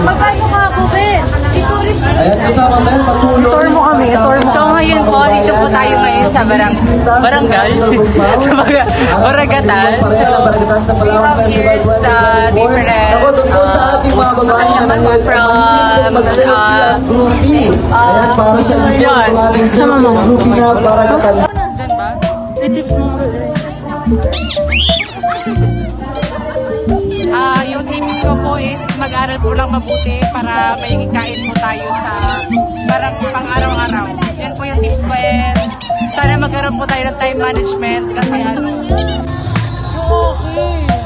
Magkano ka, Bubin? Ayan, kasama tayo, patuloy. Tour mo kami, tour mo. So ngayon po, dito po tayo ngayon sa barangay, sa Baragatan. Baragatan sa We Palawan have Festival here the different Ako, doon po sa ating mga babae na nanonood groupie. Ayan, para sa inyo, Yan. sa ating groupie na Baragatan. Diyan ba? I-tips mo. Yung tips ko po is mag-aral po lang mabuti para may kain po tayo sa parang pang-araw-araw. Yan po yung tips ko and sana magkaroon po tayo ng time management kasi ano. Okay.